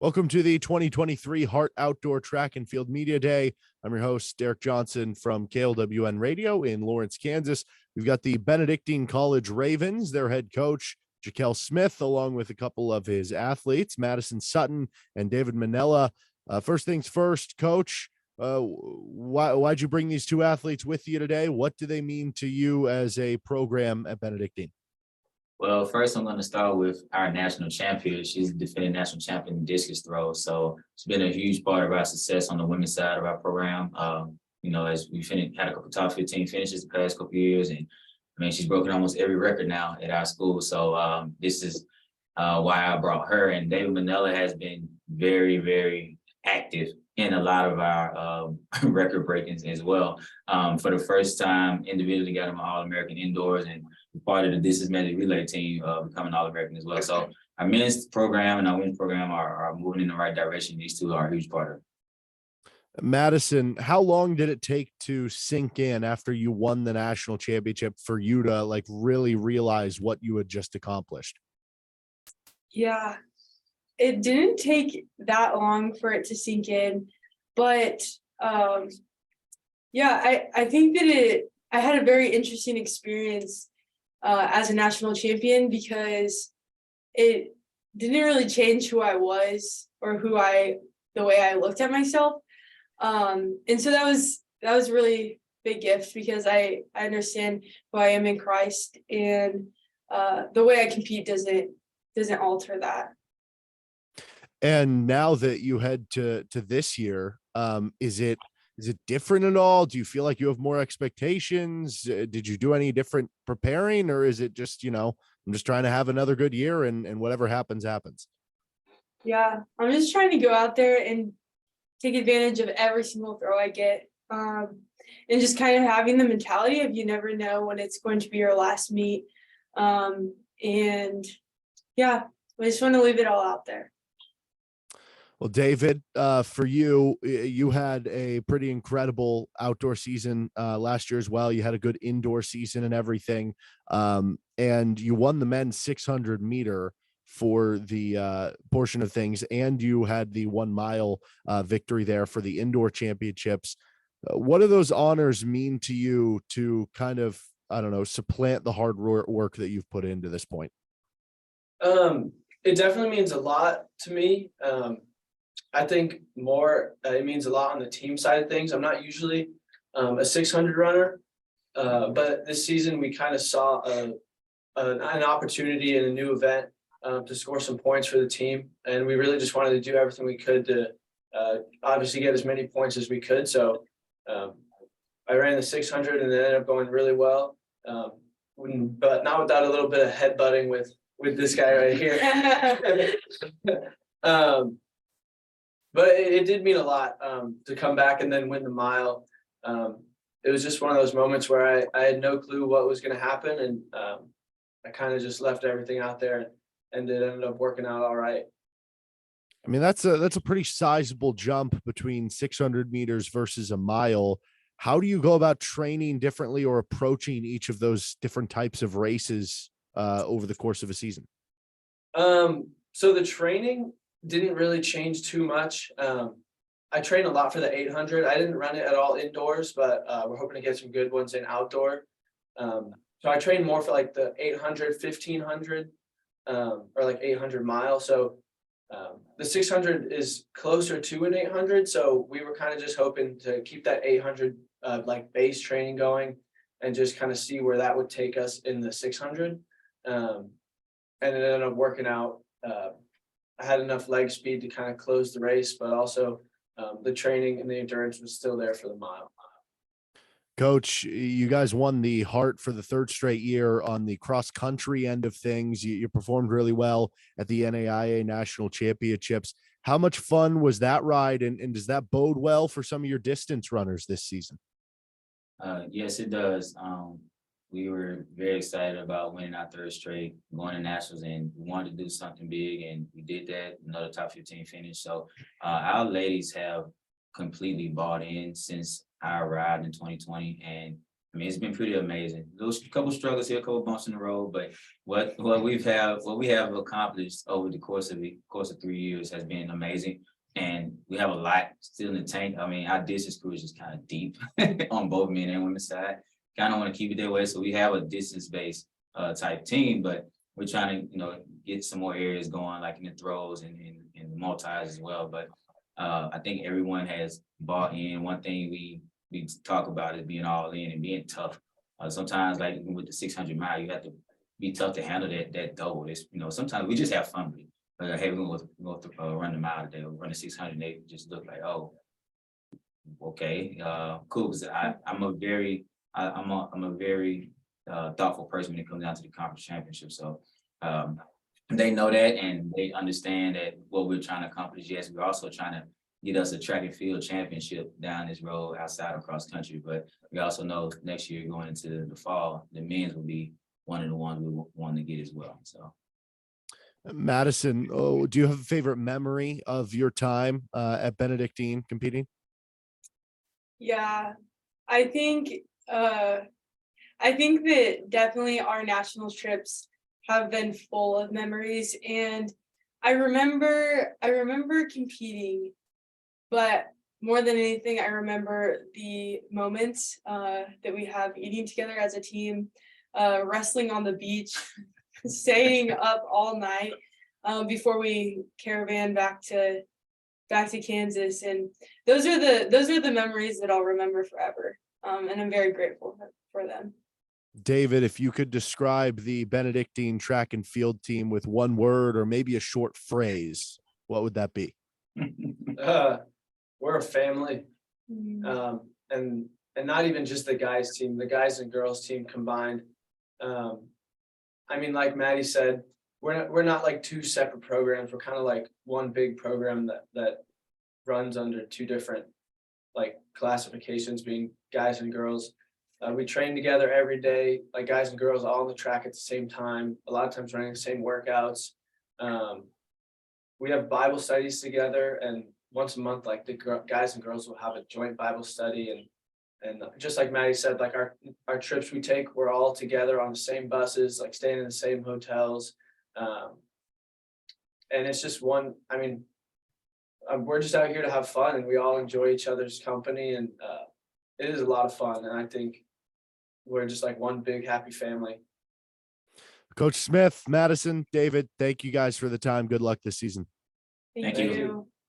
Welcome to the 2023 Hart Outdoor Track and Field Media Day. I'm your host, Derek Johnson from KLWN Radio in Lawrence, Kansas. We've got the Benedictine College Ravens, their head coach, Jaquel Smith, along with a couple of his athletes, Madison Sutton and David Manella. First things first, Coach, why'd you bring these two athletes with you today? What do they mean to you as a program at Benedictine? Well, first I'm going to start with our national champion. She's the defending national champion in discus throw. So it's been a huge part of our success on the women's side of our program. As we had a couple top 15 finishes the past couple of years, and she's broken almost every record now at our school. So this is why I brought her. And David Manella has been very, very active in a lot of our record breakings as well. For the first time, individually got him an All-American indoors and part of the distance medley relay team, becoming All-American as well. So our men's program and our women's program are moving in the right direction. These two are a huge part of it. Madison, how long did it take to sink in after you won the national championship for you to really realize what you had just accomplished? Yeah, it didn't take that long for it to sink in, but I think that I had a very interesting experience as a national champion because it didn't really change who I was or the way I looked at myself. And so that was a really big gift because I understand who I am in Christ, and the way I compete doesn't alter that. And now that you head to this year, is it different at all? Do you feel like you have more expectations? Did you do any different preparing, or is it just, I'm just trying to have another good year and whatever happens, happens? Yeah, I'm just trying to go out there and take advantage of every single throw I get. And just kind of having the mentality of you never know when it's going to be your last meet. And yeah, I just want to leave it all out there. Well, David, for you, you had a pretty incredible outdoor season last year as well. You had a good indoor season and everything. And you won the men's 600 meter for the portion of things. And you had the 1 mile victory there for the indoor championships. What do those honors mean to you to kind of, supplant the hard work that you've put into this point? It definitely means a lot to me. I think it means a lot on the team side of things. I'm not usually a 600 runner, but this season we kind of saw an opportunity in a new event to score some points for the team, and we really just wanted to do everything we could to obviously get as many points as we could. So I ran the 600 and it ended up going really well, but not without a little bit of headbutting with this guy right here. But it did mean a lot to come back and then win the mile. It was just one of those moments where I had no clue what was going to happen, and I kind of just left everything out there, and it ended up working out all right. I mean, that's a pretty sizable jump between 600 meters versus a mile. How do you go about training differently or approaching each of those different types of races over the course of a season? So the training didn't really change too much. I trained a lot for the 800. I didn't run it at all indoors, but we're hoping to get some good ones in outdoor. So I trained more for like the 800, 1500, or like 800 mile. So the 600 is closer to an 800. So we were kind of just hoping to keep that 800 like base training going and just kind of see where that would take us in the 600. And it ended up working out. I had enough leg speed to kind of close the race, but also the training and the endurance was still there for the mile. Coach, you guys won the Hart for the third straight year on the cross country end of things. You performed really well at the NAIA National Championships. How much fun was that ride, and does that bode well for some of your distance runners this season? Yes, it does. We were very excited about winning our third straight, going to nationals, and we wanted to do something big, and we did that. Another top 15 finish. So our ladies have completely bought in since I arrived in 2020, and I mean, it's been pretty amazing. Those couple struggles here, a couple bumps in the road, but what we have accomplished over the course of 3 years has been amazing. And we have a lot still in the tank. I mean, our distance crew is just kind of deep on both men and women's side. Kind of want to keep it that way. So we have a distance-based type team, but we're trying to, get some more areas going, like in the throws and the multis as well. But I think everyone has bought in. One thing we talk about is being all in and being tough. Sometimes, like even with the 600 mile, you have to be tough to handle that double. It's, sometimes we just have fun with it. Hey, we're going to run the mile today, or run the 600. They just look like, oh, okay, cool. Because I'm a very thoughtful person when it comes down to the conference championship. So they know that, and they understand that what we're trying to accomplish. Yes, we're also trying to get us a track and field championship down this road outside of cross country. But we also know next year going into the fall, the men's will be one of the ones we want to get as well. So. Madison, do you have a favorite memory of your time at Benedictine competing? Yeah, I think that definitely our national trips have been full of memories, and I remember competing, but more than anything, I remember the moments that we have eating together as a team, wrestling on the beach, staying up all night before we caravan back to Kansas, and those are the memories that I'll remember forever. And I'm very grateful for them. David, if you could describe the Benedictine track and field team with one word or maybe a short phrase, what would that be? We're a family, and not even just the guys team, the guys and girls team combined. I mean, like Maddie said, we're not like two separate programs. We're kind of like one big program that runs under two different like classifications, being guys and girls. We train together every day, like guys and girls, all on the track at the same time. A lot of times running the same workouts. We have Bible studies together, and once a month, like the guys and girls will have a joint Bible study. And just like Maddie said, like our trips we take, we're all together on the same buses, like staying in the same hotels. And it's just one, I mean, we're just out here to have fun, and we all enjoy each other's company, and it is a lot of fun. And I think we're just like one big happy family. Coach Smith, Madison, David, thank you guys for the time. Good luck this season. Thank Thank you. you.